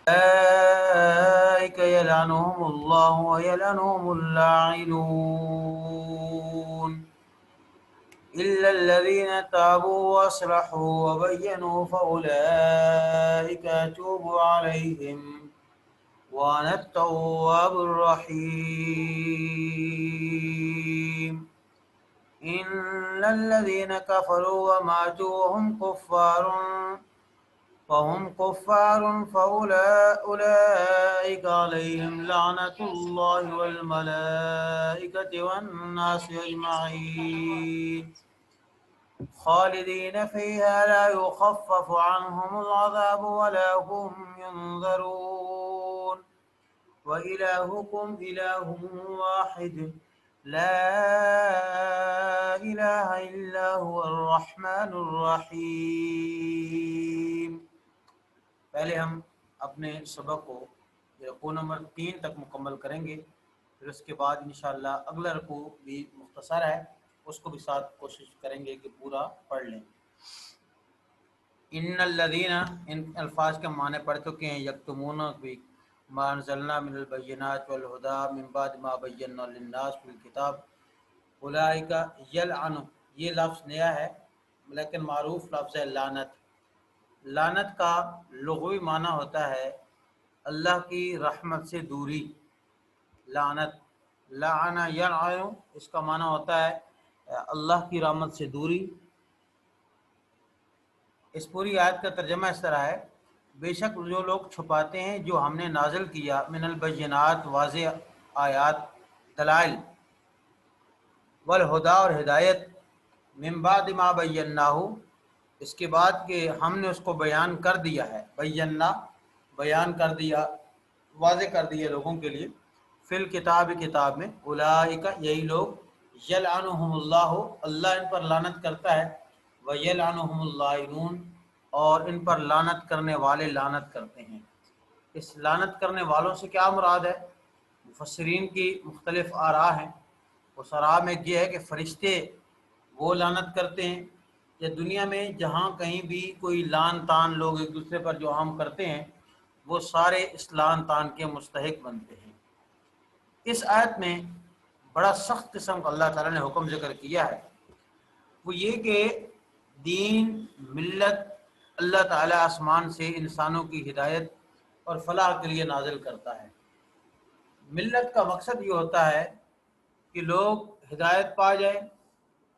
أولئك يلعنهم الله ويلعنهم اللاعنون إلا الذين تابوا وأصلحوا وبينوا فأولئك أتوب عليهم وأنا التواب الرحيم إن الذين كفروا وماتوا وهم كفار فأولئك عليهم لعنة الله والملائكة والناس أجمعين خالدين فيها لا يخفف عنهم العذاب ولا هم ينظرون وإلهكم إله واحد لا إله إلا هو الرحمن الرحیم۔ پہلے ہم اپنے سبق کو رکوع نمبر 3 تک مکمل کریں گے، پھر اس کے بعد انشاءاللہ اگلا رکوع بھی مختصر ہے، اس کو بھی ساتھ کوشش کریں گے کہ پورا پڑھ لیں۔ ان الذین، ان الفاظ کے معنی پڑھ چکے ہیں، یکتمون بھی ما انزلنا من البینات والہدی من بعد ما بینا للناس فی الکتاب اولئک یلعن، یہ لفظ نیا ہے لیکن معروف لفظ ہے لعنت۔ لعنت کا لغوی معنی ہوتا ہے اللہ کی رحمت سے دوری۔ لعنت، لعن یلعن، اس کا معنی ہوتا ہے اللہ کی رحمت سے دوری۔ اس پوری آیت کا ترجمہ اس طرح ہے، بے شک جو لوگ چھپاتے ہیں جو ہم نے نازل کیا من البینات، واضح آیات دلائل، والہدا اور ہدایت، من بعد ما بیناہ، اس کے بعد کہ ہم نے اس کو بیان کر دیا ہے، بینا بیان کر دیا، واضح کر دیا لوگوں کے لیے، فی الکتاب کتاب میں، اولئک یہی لوگ، یلعنہم اللہ اللہ ان پر لعنت کرتا ہے، ویلعنہم اللاعنون اور ان پر لعنت کرنے والے لعنت کرتے ہیں۔ اس لعنت کرنے والوں سے کیا مراد ہے؟ مفسرین کی مختلف آراء ہیں۔ اس آراء میں یہ ہے کہ فرشتے وہ لعنت کرتے ہیں، یا دنیا میں جہاں کہیں بھی کوئی لعن تان لوگ ایک دوسرے پر جو عام کرتے ہیں وہ سارے اس لعن تان کے مستحق بنتے ہیں۔ اس آیت میں بڑا سخت قسم کا اللہ تعالیٰ نے حکم ذکر کیا ہے، وہ یہ کہ دین ملت اللہ تعالیٰ آسمان سے انسانوں کی ہدایت اور فلاح کے لیے نازل کرتا ہے۔ ملت کا مقصد یہ ہوتا ہے کہ لوگ ہدایت پا جائیں،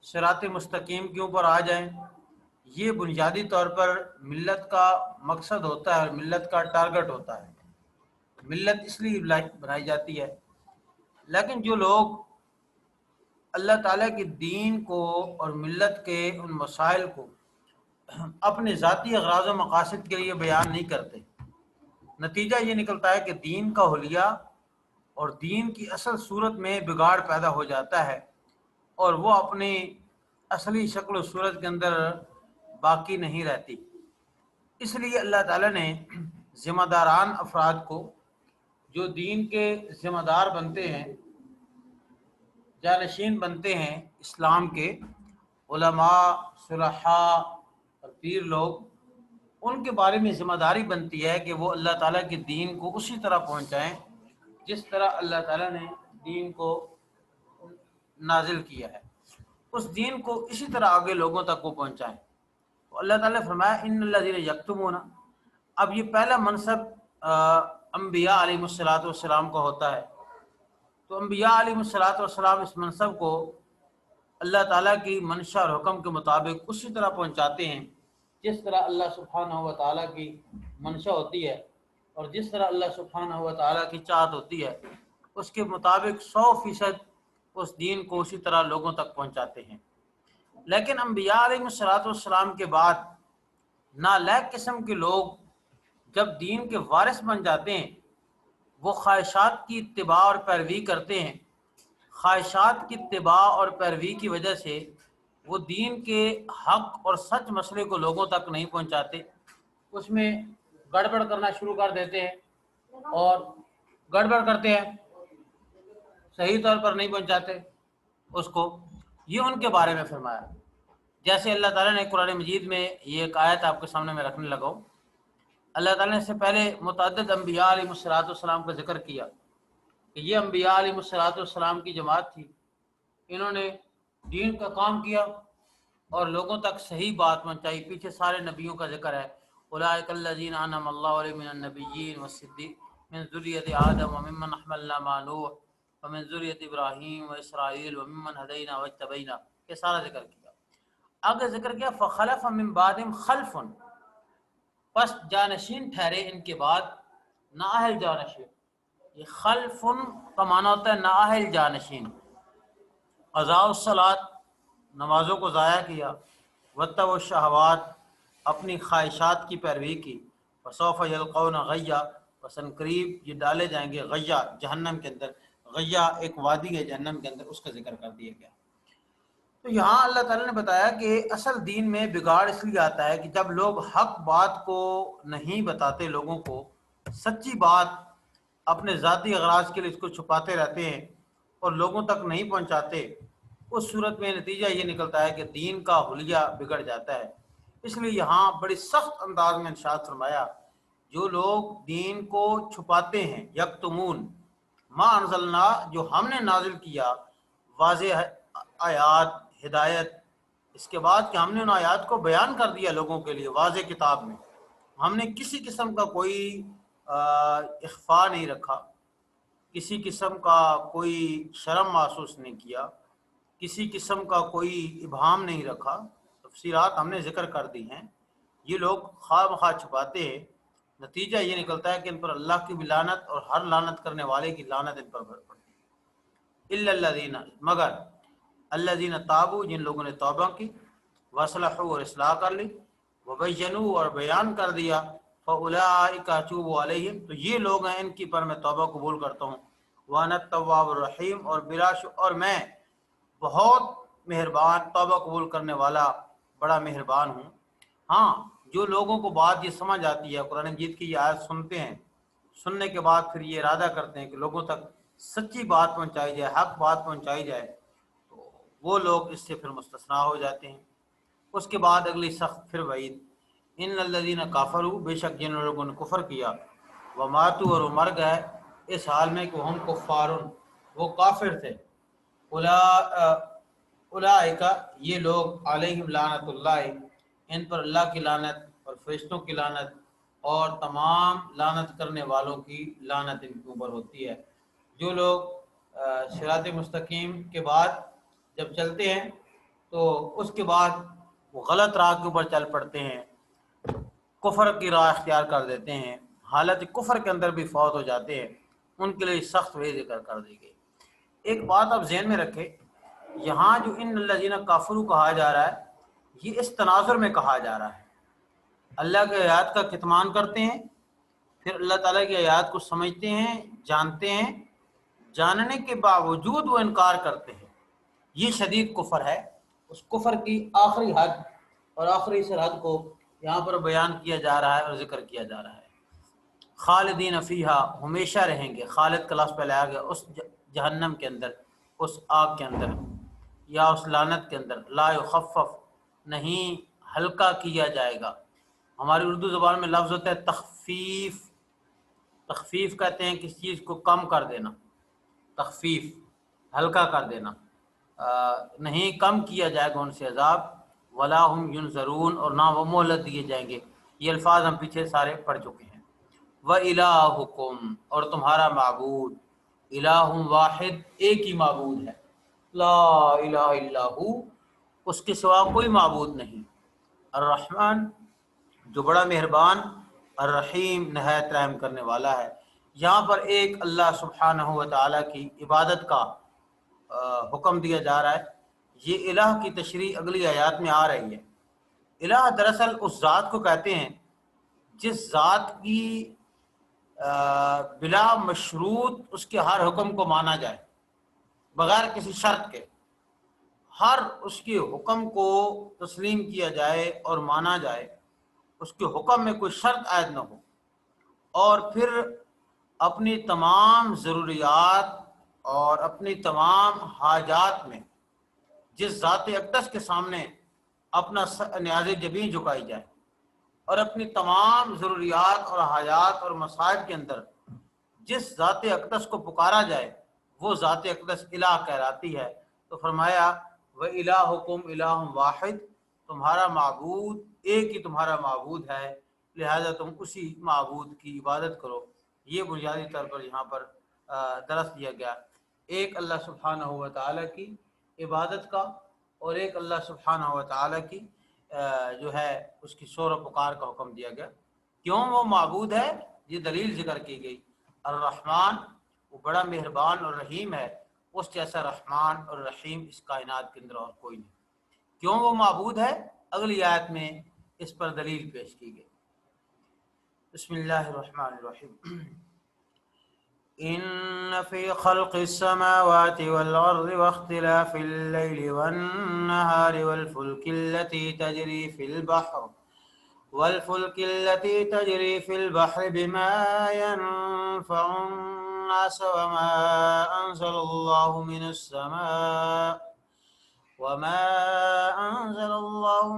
صراط مستقیم کے اوپر آ جائیں، یہ بنیادی طور پر ملت کا مقصد ہوتا ہے اور ملت کا ٹارگٹ ہوتا ہے۔ ملت اس لیے بنائی جاتی ہے، لیکن جو لوگ اللہ تعالیٰ کے دین کو اور ملت کے ان مسائل کو اپنے ذاتی اغراض و مقاصد کے لیے بیان نہیں کرتے، نتیجہ یہ نکلتا ہے کہ دین کا حلیہ اور دین کی اصل صورت میں بگاڑ پیدا ہو جاتا ہے اور وہ اپنی اصلی شکل و صورت کے اندر باقی نہیں رہتی۔ اس لیے اللہ تعالیٰ نے ذمہ داران افراد کو، جو دین کے ذمہ دار بنتے ہیں، جانشین بنتے ہیں اسلام کے، علماء، صلحاء اور پیر لوگ، ان کے بارے میں ذمہ داری بنتی ہے کہ وہ اللہ تعالیٰ کے دین کو اسی طرح پہنچائیں جس طرح اللہ تعالیٰ نے دین کو نازل کیا ہے، اس دین کو اسی طرح آگے لوگوں تک وہ پہنچائیں۔ تو اللہ تعالیٰ نے فرمایا ان الذین یکتمون، اب یہ پہلا منصب انبیاء علیہ السلام کا ہوتا ہے، تو انبیاء علیہ السلام اس منصب کو اللہ تعالیٰ کی منشا اور حکم کے مطابق اسی طرح پہنچاتے ہیں جس طرح اللہ سبحانہ و تعالیٰ کی منشا ہوتی ہے اور جس طرح اللہ سبحانہ و تعالیٰ کی چاہت ہوتی ہے، اس کے مطابق 100% اس دین کو اسی طرح لوگوں تک پہنچاتے ہیں۔ لیکن انبیاء علیہ السلام کے بعد نالائق قسم کے لوگ جب دین کے وارث بن جاتے ہیں، وہ خواہشات کی اتباع اور پیروی کرتے ہیں، خواہشات کی اتباع اور پیروی کی وجہ سے وہ دین کے حق اور سچ مسئلے کو لوگوں تک نہیں پہنچاتے، اس میں گڑبڑ کرنا شروع کر دیتے ہیں اور گڑبڑ کرتے ہیں، صحیح طور پر نہیں پہنچاتے اس کو۔ یہ ان کے بارے میں فرمایا، جیسے اللہ تعالیٰ نے قرآن مجید میں یہ ایک آیت آپ کے سامنے میں رکھنے لگا ہوں، اللہ تعالیٰ نے اس سے پہلے متعدد انبیاء علیہ السلام کا ذکر کیا کہ یہ انبیاء علیہ السلام کی جماعت تھی، انہوں نے دین کا کام کیا اور لوگوں تک صحیح بات پہنچائی۔ پیچھے سارے نبیوں کا ذکر ہے، اولئک الذین انعم اللہ علیہم من النبیین والصدیقین من ذریۃ آدم وممن حملنا مع نوح ومن ذریۃ ابراہیم واسرائیل وممن ہدینا واجتبینا، یہ سارا ذکر کیا۔ آگے ذکر کیا فخلف من بعدہم خلف، پس جانشین ٹھہرے ان کے بعد، نااہل جانشین۔ یہ خلف کا معنی ہوتا ہے نااہل جانشین۔ اضاعوا الصلاۃ، نمازوں کو ضائع کیا، واتبعوا الشہوات، اپنی خواہشات کی پیروی کی، فسوف یلقون غیا، پسن قریب یہ ڈالے جائیں گے غیا، جہنم کے اندر۔ غیا ایک وادی ہے جہنم کے اندر، اس کا ذکر کر دیا گیا۔ تو یہاں اللہ تعالیٰ نے بتایا کہ اصل دین میں بگاڑ اس لیے آتا ہے کہ جب لوگ حق بات کو نہیں بتاتے، لوگوں کو سچی بات اپنے ذاتی اغراض کے لیے اس کو چھپاتے رہتے ہیں اور لوگوں تک نہیں پہنچاتے، اس صورت میں نتیجہ یہ نکلتا ہے کہ دین کا حلیہ بگڑ جاتا ہے۔ اس لیے یہاں بڑی سخت انداز میں ارشاد فرمایا، جو لوگ دین کو چھپاتے ہیں، یکتمون ما انزلنا، جو ہم نے نازل کیا، واضح آیات، ہدایت، اس کے بعد کہ ہم نے ان آیات کو بیان کر دیا لوگوں کے لیے واضح کتاب میں، ہم نے کسی قسم کا کوئی اخفاء نہیں رکھا، کسی قسم کا کوئی شرم محسوس نہیں کیا، کسی قسم کا کوئی ابہام نہیں رکھا، تفصیلات ہم نے ذکر کر دی ہیں، یہ لوگ خواہ مخواہ چھپاتے ہیں، نتیجہ یہ نکلتا ہے کہ ان پر اللہ کی بھی لعنت اور ہر لعنت کرنے والے کی لعنت ان پر پڑتی ہے۔ الا الذین، مگر الذین تابوا، جن لوگوں نے توبہ کی، واصلحوا اور اصلاح کر لی، وبینوا اور بیان کر دیا، فاولئک اتوب علیہم، تو یہ لوگ ہیں ان کی پر میں توبہ قبول کرتا ہوں، وانا التواب الرحیم، اور اور میں بہت مہربان، توبہ قبول کرنے والا بڑا مہربان ہوں۔ ہاں، جو لوگوں کو بات یہ سمجھ آتی ہے، قرآن مجید کی یہ آیت سنتے ہیں، سننے کے بعد پھر یہ ارادہ کرتے ہیں کہ لوگوں تک سچی بات پہنچائی جائے، حق بات پہنچائی جائے، تو وہ لوگ اس سے پھر مستثنا ہو جاتے ہیں۔ اس کے بعد اگلی سخت پھر وعید، ان الذین کافروا، بے شک جن لوگوں نے کفر کیا، وماتوا اور وہ مر گئے، اس حال میں کہ ہم کفارن، وہ کافر تھے، اولئک یہ لوگ علیہم لعنت اللہ، ان پر اللہ کی لعنت اور فرشتوں کی لعنت اور تمام لعنت کرنے والوں کی لعنت ان کے اوپر ہوتی ہے۔ جو لوگ صراط مستقیم کے بعد جب چلتے ہیں تو اس کے بعد وہ غلط راہ کے اوپر چل پڑتے ہیں، کفر کی راہ اختیار کر دیتے ہیں، حالت کفر کے اندر بھی فوت ہو جاتے ہیں، ان کے لیے سخت وعید ذکر کر دی گئی۔ ایک بات آپ ذہن میں رکھیں، یہاں جو ان الذین کافروا کہا جا رہا ہے، یہ اس تناظر میں کہا جا رہا ہے۔ اللہ کے آیات کا کتمان کرتے ہیں، پھر اللہ تعالیٰ کی آیات کو سمجھتے ہیں، جانتے ہیں، جاننے کے باوجود وہ انکار کرتے ہیں، یہ شدید کفر ہے۔ اس کفر کی آخری حد اور آخری سرحد کو یہاں پر بیان کیا جا رہا ہے اور ذکر کیا جا رہا ہے۔ خالدین فیہا، ہمیشہ رہیں گے، خالد کا لفظ پہلے آ گیا، اس جہنم کے اندر، اس آگ کے اندر یا اس لعنت کے اندر، لا یخفف، نہیں ہلکا کیا جائے گا۔ ہماری اردو زبان میں لفظ ہوتا ہے تخفیف، تخفیف کہتے ہیں کسی چیز کو کم کر دینا، تخفیف ہلکا کر دینا، نہیں کم کیا جائے گا ان سے عذاب، ولا ہم ینظرون، اور نہ وہ مہلت دیے جائیں گے۔ یہ الفاظ ہم پیچھے سارے پڑھ چکے ہیں۔ وَإِلَٰهُكُمْ، اور تمہارا معبود، الہ واحد، ایک ہی معبود ہے، لا الہ الا ہو، اس کے سوا کوئی معبود نہیں، الرحمن، جو بڑا مہربان، الرحیم، نہایت رحم کرنے والا ہے۔ یہاں پر ایک اللہ سبحانہ و تعالیٰ کی عبادت کا حکم دیا جا رہا ہے۔ یہ الہ کی تشریح اگلی آیات میں آ رہی ہے۔ الہ دراصل اس ذات کو کہتے ہیں جس ذات کی بلا مشروط اس کے ہر حکم کو مانا جائے، بغیر کسی شرط کے ہر اس کے حکم کو تسلیم کیا جائے اور مانا جائے، اس کے حکم میں کوئی شرط عائد نہ ہو، اور پھر اپنی تمام ضروریات اور اپنی تمام حاجات میں جس ذات اقدس کے سامنے اپنا نیاز جبیں جھکائی جائے، اور اپنی تمام ضروریات اور حاجات اور مصائب کے اندر جس ذات اقدس کو پکارا جائے وہ ذات اقدس الہ کہلاتی ہے۔ تو فرمایا وَإِلَٰهُكُمْ إِلَٰهٌ واحد، تمہارا معبود ایک ہی تمہارا معبود ہے، لہذا تم اسی معبود کی عبادت کرو۔ یہ بنیادی طور پر یہاں پر درس دیا گیا، ایک اللہ سبحانہ و تعالیٰ کی عبادت کا اور ایک اللہ سبحانہ و تعالیٰ کی جو ہے اس کی شور و پکار کا حکم دیا گیا۔ کیوں وہ معبود ہے؟ یہ دلیل ذکر کی گئی، الرحمن، وہ بڑا مہربان اور رحیم ہے، اس جیسا رحمان اور رحیم اس کائنات کے اندر اور کوئی نہیں۔ کیوں وہ معبود ہے؟ اگلی آیت میں اس پر دلیل پیش کی گئی۔ بسم اللہ الرحمن الرحیم، ان فی خلق السماوات والارض واختلاف اللیل والنہار والفلك التي تجري في البحر بما ينفع الناس وما أنزل الله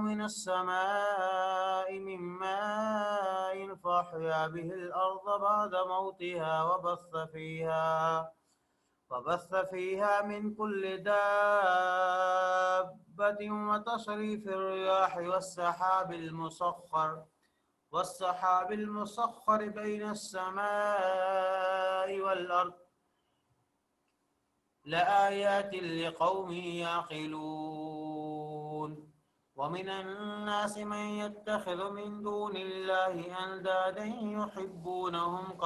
من السماء من ماء فأحيا به الأرض بعد موتها وبث فيها من كل دابة وتصريف الرياح والسحاب المسخر بين السماء والأرض لآيات لقوم يعقلون ومن الناس من يتخذ من دون الله أندادا يحبونهم